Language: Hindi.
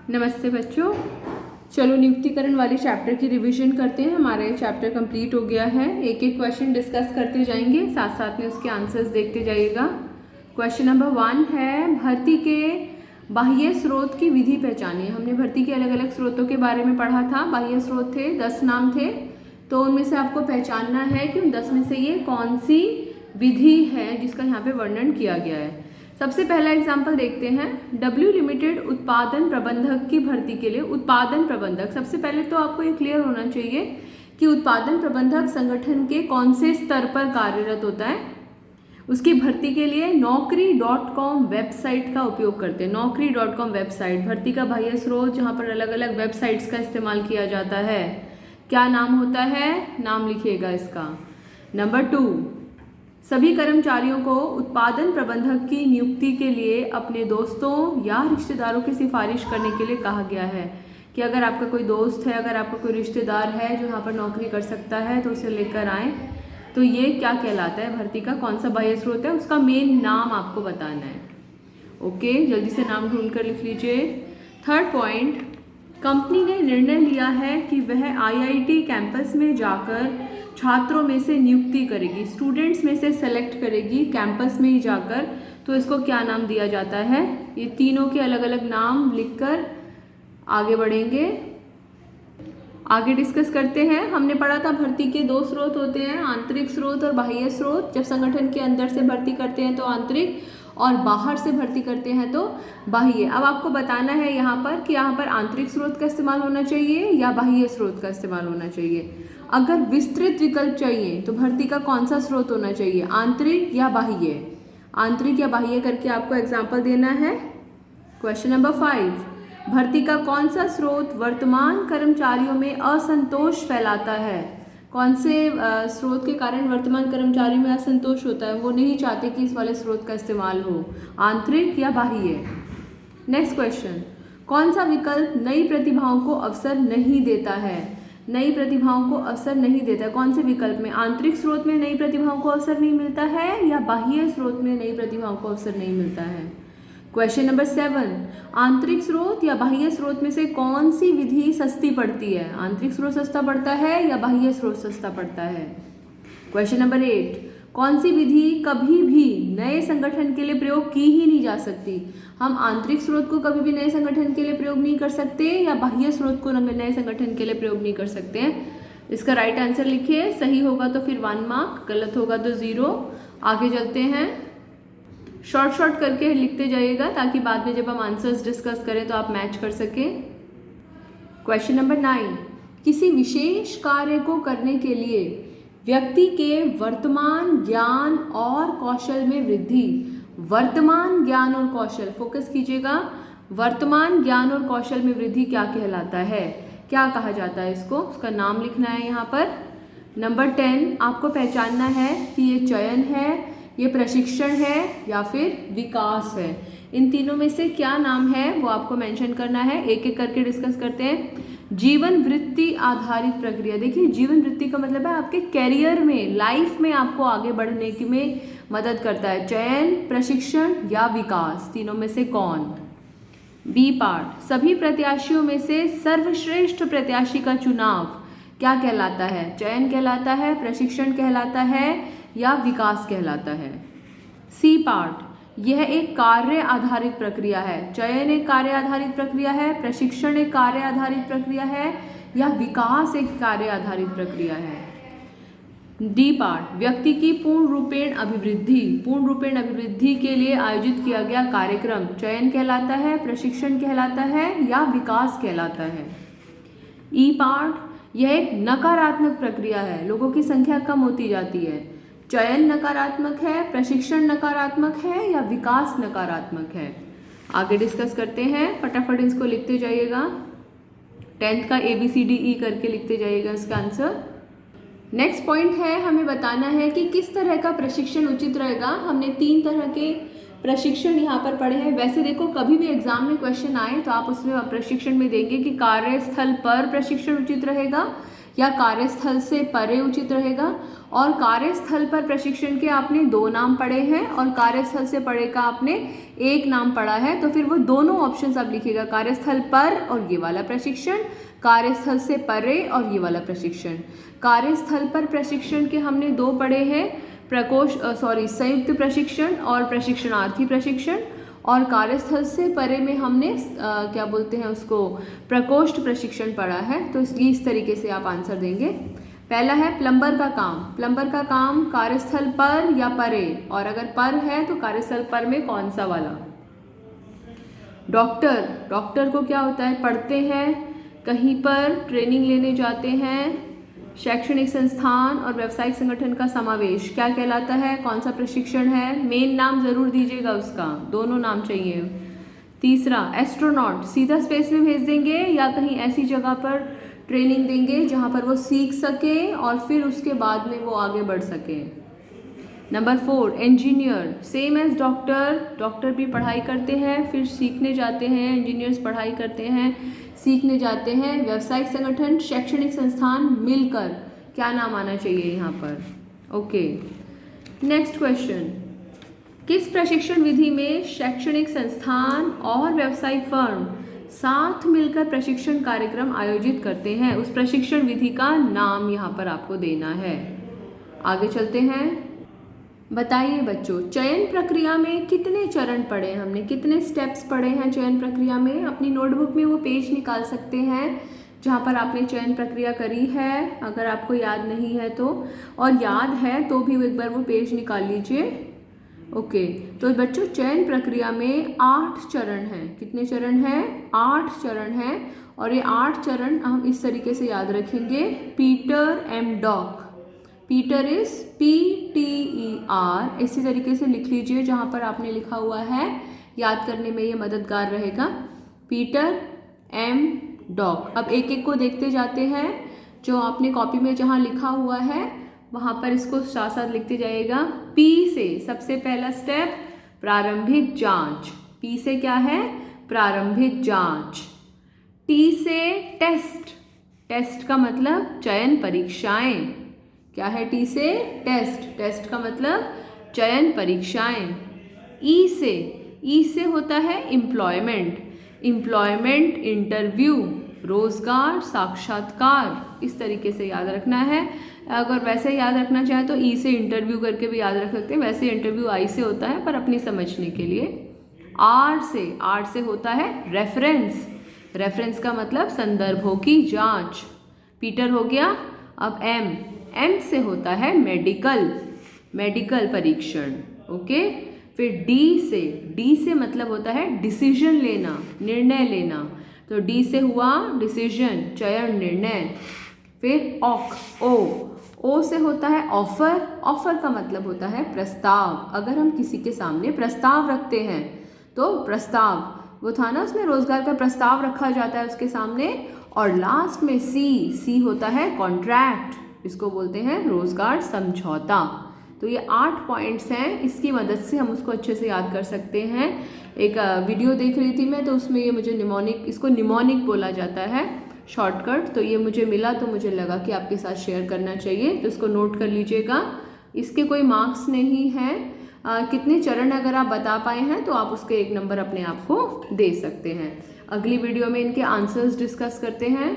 नमस्ते बच्चों, चलो नियुक्तिकरण वाले चैप्टर की रिवीजन करते हैं। हमारा ये चैप्टर कंप्लीट हो गया है। एक एक क्वेश्चन डिस्कस करते जाएंगे, साथ साथ में उसके आंसर्स देखते जाइएगा। क्वेश्चन नंबर 1 है, भर्ती के बाह्य स्रोत की विधि पहचानिए। हमने भर्ती के अलग अलग स्रोतों के बारे में पढ़ा था। बाह्य स्रोत थे, 10 नाम थे, तो उनमें से आपको पहचानना है कि उन 10 में से ये कौन सी विधि है जिसका यहाँ पे वर्णन किया गया है। सबसे पहला एग्जाम्पल देखते हैं। डब्ल्यू लिमिटेड उत्पादन प्रबंधक की भर्ती के लिए उत्पादन प्रबंधक, सबसे पहले तो आपको ये क्लियर होना चाहिए कि उत्पादन प्रबंधक संगठन के कौन से स्तर पर कार्यरत होता है। उसकी भर्ती के लिए naukri.com वेबसाइट का उपयोग करते हैं। naukri.com वेबसाइट भर्ती का बाह्य स्रोत, जहाँ पर अलग अलग वेबसाइट्स का इस्तेमाल किया जाता है। क्या नाम होता है, नाम लिखिएगा इसका। नंबर 2, सभी कर्मचारियों को उत्पादन प्रबंधक की नियुक्ति के लिए अपने दोस्तों या रिश्तेदारों की सिफारिश करने के लिए कहा गया है कि अगर आपका कोई दोस्त है, अगर आपका कोई रिश्तेदार है जो यहाँ पर नौकरी कर सकता है तो उसे लेकर आएँ। तो ये क्या कहलाता है, भर्ती का कौन सा बाह्य स्रोत है, उसका मेन नाम आपको बताना है। ओके, जल्दी से नाम ढूंढ कर लिख लीजिए। थर्ड पॉइंट, कंपनी ने निर्णय लिया है कि वह आईआईटी कैंपस में जाकर छात्रों में से नियुक्ति करेगी, स्टूडेंट्स में से सेलेक्ट करेगी कैंपस में ही जाकर। तो इसको क्या नाम दिया जाता है। ये तीनों के अलग अलग नाम लिखकर आगे बढ़ेंगे। आगे डिस्कस करते हैं। हमने पढ़ा था भर्ती के 2 स्रोत होते हैं, आंतरिक स्रोत और बाह्य स्रोत। जब संगठन के अंदर से भर्ती करते हैं तो आंतरिक, और बाहर से भर्ती करते हैं तो बाह्य। अब आपको बताना है यहाँ पर कि यहाँ पर आंतरिक स्रोत का इस्तेमाल होना चाहिए या बाह्य स्रोत का इस्तेमाल होना चाहिए। अगर विस्तृत विकल्प चाहिए तो भर्ती का कौन सा स्रोत होना चाहिए, आंतरिक या बाह्य। आंतरिक या बाह्य करके आपको एग्जाम्पल देना है। क्वेश्चन नंबर 5, भर्ती का कौन सा स्रोत वर्तमान कर्मचारियों में असंतोष फैलाता है। कौन से स्रोत के कारण वर्तमान कर्मचारियों में असंतोष होता है, वो नहीं चाहते कि इस वाले स्रोत का इस्तेमाल हो, आंतरिक या बाह्य। नेक्स्ट क्वेश्चन, कौन सा विकल्प नई प्रतिभाओं को अवसर नहीं देता है। नई प्रतिभाओं को अवसर नहीं देता है, कौन से विकल्प में, आंतरिक स्रोत में नई प्रतिभाओं को अवसर नहीं मिलता है या बाह्य स्रोत में नई प्रतिभाओं को अवसर नहीं मिलता है। क्वेश्चन नंबर 7, आंतरिक स्रोत या बाह्य स्रोत में से कौन सी विधि सस्ती पड़ती है। आंतरिक स्रोत सस्ता पड़ता है या बाह्य स्रोत सस्ता पड़ता है। क्वेश्चन नंबर 8, कौन सी विधि कभी भी नए संगठन के लिए प्रयोग की ही नहीं जा सकती। हम आंतरिक स्रोत को कभी भी नए संगठन के लिए प्रयोग नहीं कर सकते या बाह्य स्रोत को नए संगठन के लिए प्रयोग नहीं कर सकते हैं। इसका राइट आंसर लिखिए। सही होगा तो फिर 1 मार्क, गलत होगा तो 0। आगे चलते हैं, शॉर्ट करके लिखते जाइएगा ताकि बाद में जब हम आंसर्स डिस्कस करें तो आप मैच कर सकें। क्वेश्चन नंबर 9, किसी विशेष कार्य को करने के लिए व्यक्ति के वर्तमान ज्ञान और कौशल में वृद्धि। वर्तमान ज्ञान और कौशल, फोकस कीजिएगा। वर्तमान ज्ञान और कौशल में वृद्धि क्या कहलाता है, क्या कहा जाता है इसको, उसका नाम लिखना है यहाँ पर। नंबर 10, आपको पहचानना है कि ये चयन है, ये प्रशिक्षण है या फिर विकास है। इन तीनों में से क्या नाम है वो आपको मेंशन करना है। एक एक करके डिस्कस करते हैं। जीवन वृत्ति आधारित प्रक्रिया, देखिए जीवन वृत्ति का मतलब है आपके कैरियर में, लाइफ में आपको आगे बढ़ने की में मदद करता है। चयन, प्रशिक्षण या विकास, तीनों में से कौन। बी पार्ट, सभी प्रत्याशियों में से सर्वश्रेष्ठ प्रत्याशी का चुनाव क्या कहलाता है। चयन कहलाता है, प्रशिक्षण कहलाता है या विकास कहलाता है। सी पार्ट, यह एक कार्य आधारित प्रक्रिया है। चयन एक कार्य आधारित प्रक्रिया है, प्रशिक्षण एक कार्य आधारित प्रक्रिया है या विकास एक कार्य आधारित प्रक्रिया है। डी पार्ट, व्यक्ति की पूर्ण रूपेण अभिवृद्धि के लिए आयोजित किया गया कार्यक्रम चयन कहलाता है, प्रशिक्षण कहलाता है या विकास कहलाता है। ई पार्ट, यह एक नकारात्मक प्रक्रिया है, लोगों की संख्या कम होती जाती है। चयन नकारात्मक है, प्रशिक्षण नकारात्मक है या विकास नकारात्मक है। आगे डिस्कस करते हैं, फटाफट इसको लिखते जाइएगा। 10th का ABCDE करके लिखते जाइएगा इसका आंसर। नेक्स्ट पॉइंट है, हमें बताना है कि किस तरह का प्रशिक्षण उचित रहेगा। हमने 3 तरह के प्रशिक्षण यहाँ पर पढ़े हैं। वैसे देखो, कभी भी एग्जाम में क्वेश्चन आए तो आप उसमें प्रशिक्षण में देंगे कि कार्यस्थल पर प्रशिक्षण उचित रहेगा या कार्यस्थल से परे उचित रहेगा। और कार्यस्थल पर प्रशिक्षण के आपने 2 नाम पढ़े हैं और कार्यस्थल से परे का आपने 1 नाम पढ़ा है, तो फिर वो दोनों ऑप्शंस आप लिखिएगा, कार्यस्थल पर और ये वाला प्रशिक्षण, कार्यस्थल से परे और ये वाला प्रशिक्षण। कार्यस्थल पर प्रशिक्षण के हमने 2 पढ़े हैं, संयुक्त प्रशिक्षण और प्रशिक्षणार्थी प्रशिक्षण। और कार्यस्थल से परे में हमने क्या बोलते हैं उसको, प्रकोष्ठ प्रशिक्षण पढ़ा है। तो इस तरीके से आप आंसर देंगे। पहला है प्लम्बर का काम। प्लम्बर का काम कार्यस्थल पर या परे, और अगर पर है तो कार्यस्थल पर में कौन सा वाला। डॉक्टर, डॉक्टर को क्या होता है, पढ़ते हैं, कहीं पर ट्रेनिंग लेने जाते हैं, शैक्षणिक संस्थान और व्यावसायिक संगठन का समावेश क्या कहलाता है, कौन सा प्रशिक्षण है। मेन नाम जरूर दीजिएगा उसका, दोनों नाम चाहिए। तीसरा एस्ट्रोनॉट, सीधा स्पेस में भेज देंगे या कहीं ऐसी जगह पर ट्रेनिंग देंगे जहां पर वो सीख सके और फिर उसके बाद में वो आगे बढ़ सके। Number 4 engineer, same as doctor, doctor भी पढ़ाई करते हैं फिर सीखने जाते हैं, इंजीनियर्स पढ़ाई करते हैं सीखने जाते हैं। व्यावसायिक संगठन, शैक्षणिक संस्थान मिलकर क्या नाम आना चाहिए यहाँ पर। ओके, नेक्स्ट क्वेश्चन, किस प्रशिक्षण विधि में शैक्षणिक संस्थान और व्यावसायिक फर्म साथ मिलकर प्रशिक्षण कार्यक्रम आयोजित करते हैं, उस प्रशिक्षण विधि का नाम यहाँ पर आपको देना है। आगे चलते हैं। बताइए बच्चों, चयन प्रक्रिया में कितने चरण पढ़े हमने, कितने स्टेप्स पढ़े हैं चयन प्रक्रिया में। अपनी नोटबुक में वो पेज निकाल सकते हैं जहाँ पर आपने चयन प्रक्रिया करी है, अगर आपको याद नहीं है तो, और याद है तो भी एक बार वो पेज निकाल लीजिए। ओके, तो बच्चों चयन प्रक्रिया में 8 चरण हैं। कितने चरण हैं, 8 चरण हैं। और ये 8 चरण हम इस तरीके से याद रखेंगे। Peter M doc, Peter is PTER, इसी तरीके से लिख लीजिए जहाँ पर आपने लिखा हुआ है, याद करने में ये मददगार रहेगा। Peter M doc. अब एक एक को देखते जाते हैं, जो आपने कॉपी में जहाँ लिखा हुआ है वहाँ पर इसको साथ साथ लिखते जाइएगा। P से सबसे पहला स्टेप प्रारंभिक जांच, P से क्या है, प्रारंभिक जांच। T से टेस्ट, टेस्ट का मतलब चयन परीक्षाएं, क्या है T से टेस्ट, टेस्ट का मतलब चयन परीक्षाएं। E से होता है एम्प्लॉयमेंट, एम्प्लॉयमेंट इंटरव्यू, रोजगार साक्षात्कार, इस तरीके से याद रखना है। अगर वैसे याद रखना चाहे तो E से इंटरव्यू करके भी याद रख सकते हैं, वैसे इंटरव्यू I से होता है पर अपनी समझने के लिए। R से होता है रेफरेंस, रेफरेंस का मतलब संदर्भों की जांच, पीटर हो गया। अब M से होता है मेडिकल, मेडिकल परीक्षण। ओके, फिर D से मतलब होता है डिसीजन लेना, निर्णय लेना, तो D से हुआ डिसीजन, चयन, निर्णय। फिर O से होता है ऑफर, ऑफर का मतलब होता है प्रस्ताव। अगर हम किसी के सामने प्रस्ताव रखते हैं तो प्रस्ताव, वो था ना उसमें रोजगार का प्रस्ताव रखा जाता है उसके सामने। और लास्ट में C होता है कॉन्ट्रैक्ट, इसको बोलते हैं रोजगार समझौता। तो ये 8 पॉइंट्स हैं, इसकी मदद से हम उसको अच्छे से याद कर सकते हैं। एक वीडियो देख रही थी मैं, तो उसमें ये मुझे निमोनिक, इसको निमोनिक बोला जाता है शॉर्टकट, तो ये मुझे मिला तो मुझे लगा कि आपके साथ शेयर करना चाहिए, तो इसको नोट कर लीजिएगा। इसके कोई मार्क्स नहीं हैं, कितने चरण अगर आप बता पाए हैं तो आप उसके 1 नंबर अपने आप को दे सकते हैं। अगली वीडियो में इनके आंसर्स डिस्कस करते हैं।